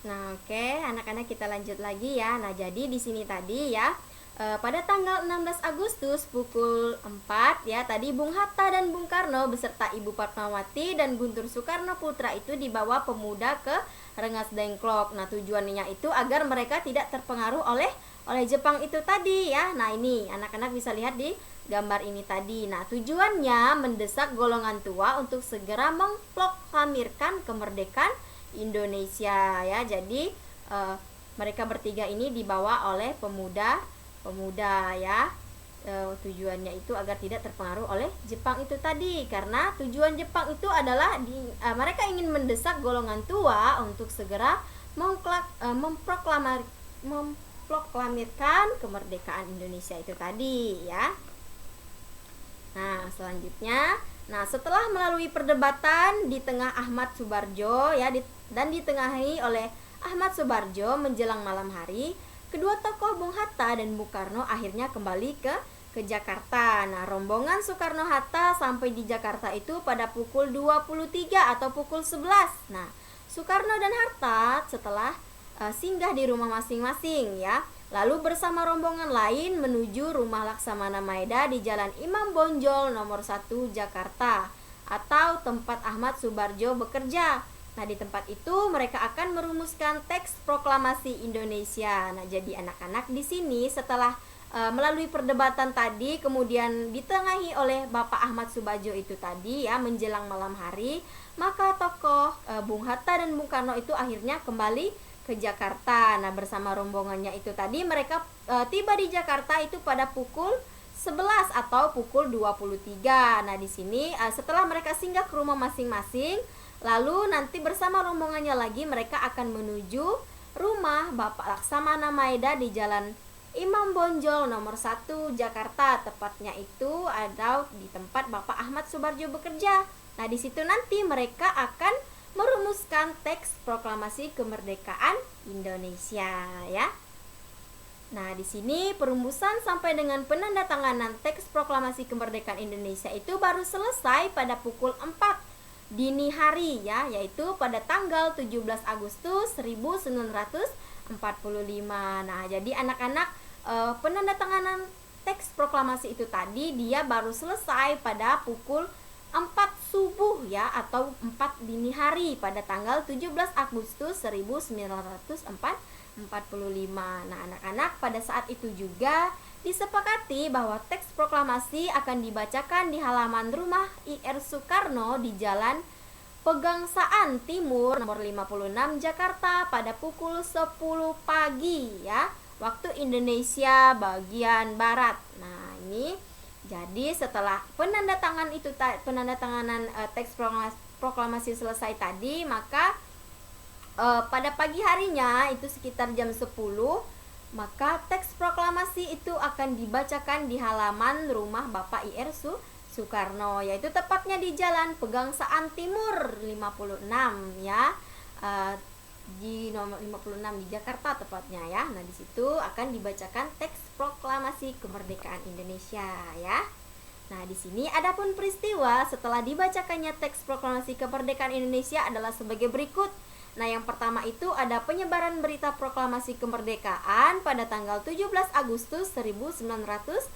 Nah, oke, anak-anak kita lanjut lagi ya. Nah, jadi di sini tadi ya, pada tanggal 16 Agustus pukul 4 ya, tadi Bung Hatta dan Bung Karno beserta Ibu Fatmawati dan Guntur Soekarno Putra itu dibawa pemuda ke Rengas Dengklok. Nah, tujuannya itu agar mereka tidak terpengaruh oleh Jepang itu tadi ya. Nah, ini anak-anak bisa lihat di gambar ini tadi. Nah, tujuannya mendesak golongan tua untuk segera memproklamirkan kemerdekaan Indonesia ya. Jadi mereka bertiga ini dibawa oleh pemuda ya. Tujuannya itu agar tidak terpengaruh oleh Jepang itu tadi, karena tujuan Jepang itu adalah mereka ingin mendesak golongan tua untuk segera memproklamirkan kemerdekaan Indonesia itu tadi ya. Nah, selanjutnya, setelah melalui perdebatan di tengah Ahmad Subarjo ya dan ditengahi oleh Ahmad Subarjo menjelang malam hari, kedua tokoh Bung Hatta dan Bung Karno akhirnya kembali ke Jakarta. Nah, rombongan Soekarno-Hatta sampai di Jakarta itu pada pukul 23 atau pukul 11. Nah, Soekarno dan Hatta setelah singgah di rumah masing-masing ya. Lalu bersama rombongan lain menuju rumah Laksamana Maeda di Jalan Imam Bonjol nomor 1 Jakarta atau tempat Ahmad Subarjo bekerja. Nah, di tempat itu mereka akan merumuskan teks proklamasi Indonesia. Nah, jadi anak-anak di sini setelah melalui perdebatan tadi kemudian ditengahi oleh Bapak Ahmad Subarjo itu tadi ya menjelang malam hari, maka tokoh Bung Hatta dan Bung Karno itu akhirnya kembali ke Jakarta. Nah, bersama rombongannya itu tadi mereka tiba di Jakarta itu pada pukul 11 atau pukul 23. Nah, di sini setelah mereka singgah ke rumah masing-masing, lalu nanti bersama rombongannya lagi mereka akan menuju rumah Bapak Laksamana Maeda di Jalan Imam Bonjol nomor 1 Jakarta, tepatnya itu ada di tempat Bapak Ahmad Subarjo bekerja. Nah, di situ nanti mereka akan merumuskan teks proklamasi kemerdekaan Indonesia ya. Nah, di sini perumusan sampai dengan penandatanganan teks proklamasi kemerdekaan Indonesia itu baru selesai pada pukul 4 dini hari ya, yaitu pada tanggal 17 Agustus 1945. Nah, jadi anak-anak penandatanganan teks proklamasi itu tadi dia baru selesai pada pukul 4 subuh ya atau 4 dini hari pada tanggal 17 Agustus 1945. Nah, anak-anak pada saat itu juga disepakati bahwa teks proklamasi akan dibacakan di halaman rumah IR Soekarno di Jalan Pegangsaan Timur nomor 56 Jakarta pada pukul 10 pagi ya, waktu Indonesia bagian barat. Nah, ini jadi setelah penandatanganan teks proklamasi selesai tadi, maka pada pagi harinya itu sekitar jam 10, maka teks proklamasi itu akan dibacakan di halaman rumah Bapak IR Soekarno, yaitu tepatnya di Jalan Pegangsaan Timur 56 ya, di nomor 56 di Jakarta tepatnya ya. Nah, di situ akan dibacakan teks proklamasi kemerdekaan Indonesia ya. Nah, di sini adapun peristiwa setelah dibacakannya teks proklamasi kemerdekaan Indonesia adalah sebagai berikut. Nah, yang pertama itu ada penyebaran berita proklamasi kemerdekaan pada tanggal 17 Agustus 1945.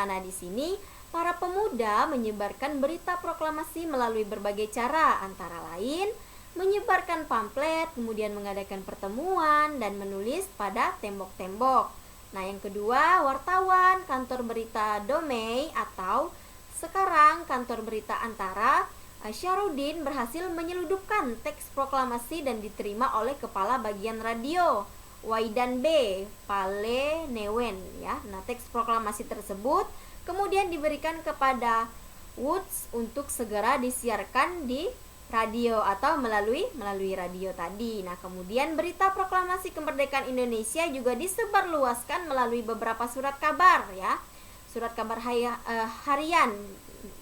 Nah, di sini para pemuda menyebarkan berita proklamasi melalui berbagai cara, antara lain menyebarkan pamflet, kemudian mengadakan pertemuan dan menulis pada tembok-tembok. Nah, yang kedua, wartawan kantor berita Domei atau sekarang kantor berita Antara Syarudin berhasil menyeludupkan teks proklamasi dan diterima oleh Kepala Bagian Radio Waidan B. Palenewen ya. Nah, teks proklamasi tersebut kemudian diberikan kepada Woods untuk segera disiarkan di radio atau melalui radio tadi. Nah, kemudian berita proklamasi kemerdekaan Indonesia juga disebarluaskan melalui beberapa surat kabar ya. Surat kabar harian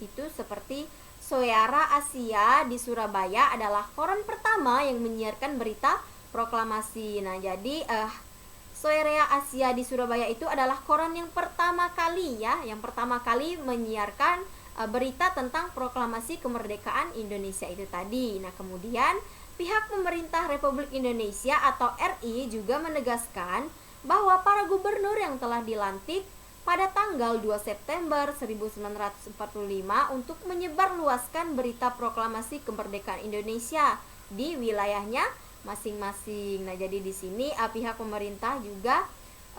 itu seperti Soera Asia di Surabaya adalah koran pertama yang menyiarkan berita proklamasi. Nah, jadi Soera Asia di Surabaya itu adalah koran yang pertama kali ya, yang pertama kali menyiarkan berita tentang proklamasi kemerdekaan Indonesia itu tadi. Nah, kemudian pihak pemerintah Republik Indonesia atau RI juga menegaskan bahwa para gubernur yang telah dilantik pada tanggal 2 September 1945 untuk menyebarluaskan berita proklamasi kemerdekaan Indonesia di wilayahnya masing-masing. Nah, jadi di sini pihak pemerintah juga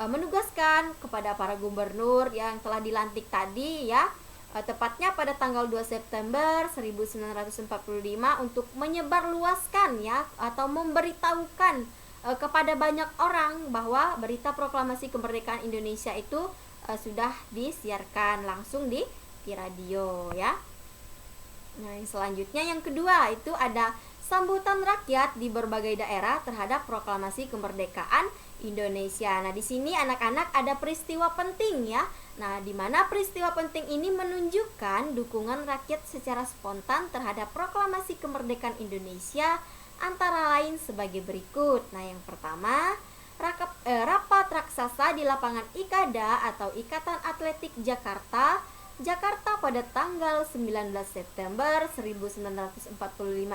menugaskan kepada para gubernur yang telah dilantik tadi ya, tepatnya pada tanggal 2 September 1945 untuk menyebarluaskan ya atau memberitahukan kepada banyak orang bahwa berita proklamasi kemerdekaan Indonesia itu sudah disiarkan langsung di radio ya. Nah, yang selanjutnya yang kedua itu ada sambutan rakyat di berbagai daerah terhadap proklamasi kemerdekaan Indonesia. Nah, di sini anak-anak ada peristiwa penting ya. Nah, di mana peristiwa penting ini menunjukkan dukungan rakyat secara spontan terhadap proklamasi kemerdekaan Indonesia antara lain sebagai berikut. Nah, yang pertama, rapat raksasa di lapangan IKADA atau Ikatan Atletik Jakarta pada tanggal 19 September 1945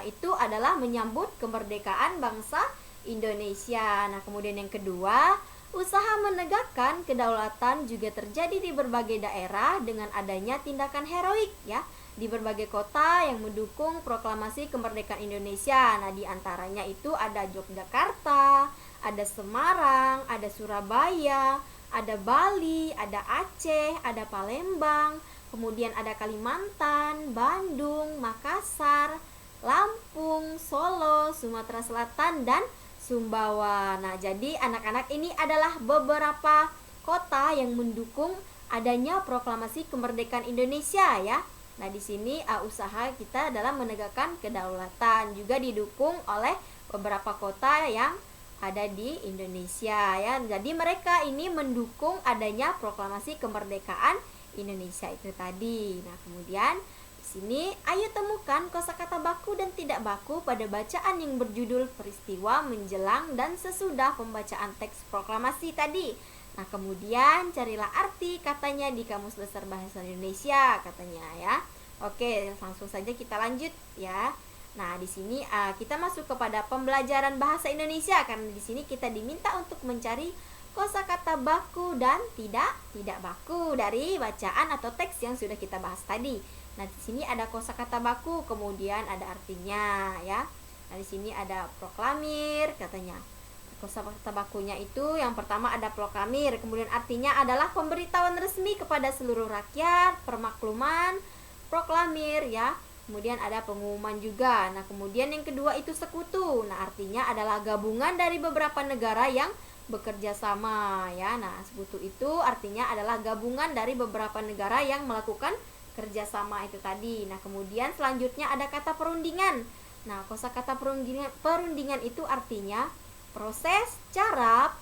itu adalah menyambut kemerdekaan bangsa Indonesia. Nah, kemudian yang kedua, usaha menegakkan kedaulatan juga terjadi di berbagai daerah dengan adanya tindakan heroik ya di berbagai kota yang mendukung proklamasi kemerdekaan Indonesia. Nah, di antaranya itu ada Yogyakarta, ada Semarang, ada Surabaya, ada Bali, ada Aceh, ada Palembang, kemudian ada Kalimantan, Bandung, Makassar, Lampung, Solo, Sumatera Selatan, dan Sumbawa. Nah, jadi anak-anak ini adalah beberapa kota yang mendukung adanya proklamasi kemerdekaan Indonesia ya. Nah, di sini usaha kita dalam menegakkan kedaulatan juga didukung oleh beberapa kota yang ada di Indonesia ya. Jadi mereka ini mendukung adanya proklamasi kemerdekaan Indonesia itu tadi. Nah, kemudian di sini ayo temukan kosakata baku dan tidak baku pada bacaan yang berjudul peristiwa menjelang dan sesudah pembacaan teks proklamasi tadi. Nah, kemudian carilah arti katanya di Kamus Besar Bahasa Indonesia katanya ya. Oke, langsung saja kita lanjut ya. Nah, di sini kita masuk kepada pembelajaran bahasa Indonesia karena di sini kita diminta untuk mencari kosakata baku dan tidak baku dari bacaan atau teks yang sudah kita bahas tadi. Nah, di sini ada kosakata baku, kemudian ada artinya ya. Nah, di sini ada proklamir katanya. Kosakata bakunya itu yang pertama ada proklamir, kemudian artinya adalah pemberitahuan resmi kepada seluruh rakyat, permakluman, proklamir ya. Kemudian ada pengumuman juga. Nah, kemudian yang kedua itu sekutu. Nah, artinya adalah gabungan dari beberapa negara yang bekerja sama ya. Nah, sekutu itu artinya adalah gabungan dari beberapa negara yang melakukan kerjasama itu tadi. Nah, kemudian selanjutnya ada kata perundingan. Nah, kosakata perundingan itu artinya proses, cara,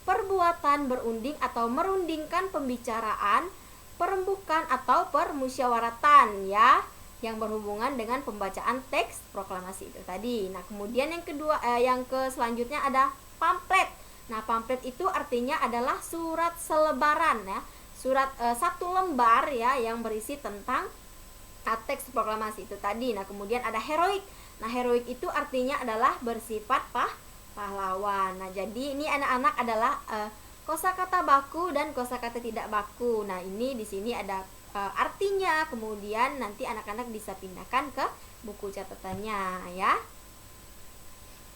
perbuatan berunding atau merundingkan pembicaraan, perembukan atau permusyawaratan ya, yang berhubungan dengan pembacaan teks proklamasi itu tadi. Nah, kemudian yang kedua selanjutnya ada pamflet. Nah, pamflet itu artinya adalah surat selebaran ya. Surat satu lembar ya yang berisi tentang teks proklamasi itu tadi. Nah, kemudian ada heroik. Nah, heroik itu artinya adalah bersifat pahlawan. Nah, jadi ini anak-anak adalah kosakata baku dan kosakata tidak baku. Nah, ini di sini ada artinya, kemudian nanti anak-anak bisa pindahkan ke buku catatannya ya.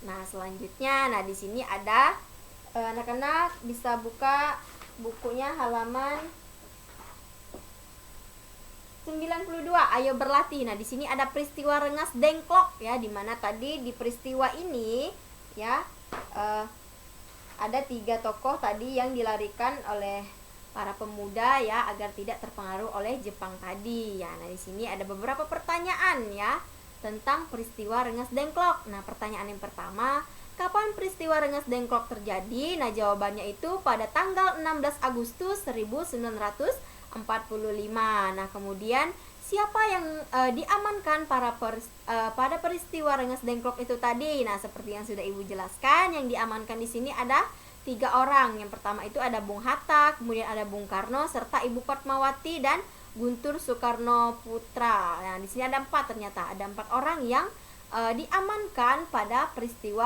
Nah, selanjutnya di sini ada anak-anak bisa buka bukunya halaman 92. Ayo berlatih. Nah, di sini ada peristiwa Rengas Dengklok ya, di mana tadi di peristiwa ini ya ada 3 tokoh tadi yang dilarikan oleh para pemuda ya agar tidak terpengaruh oleh Jepang tadi ya. Nah, di sini ada beberapa pertanyaan ya tentang peristiwa Rengas Dengklok. Nah, pertanyaan yang pertama, kapan peristiwa Rengas Dengklok terjadi? Nah, jawabannya itu pada tanggal 16 Agustus 1945. Nah, kemudian siapa yang diamankan pada peristiwa Rengas Dengklok itu tadi? Nah, seperti yang sudah Ibu jelaskan, yang diamankan di sini ada 3 orang. Yang pertama itu ada Bung Hatta, kemudian ada Bung Karno, serta Ibu Fatmawati dan Guntur Soekarno Putra. Nah, di sini ada 4 ternyata. Ada 4 orang yang diamankan pada peristiwa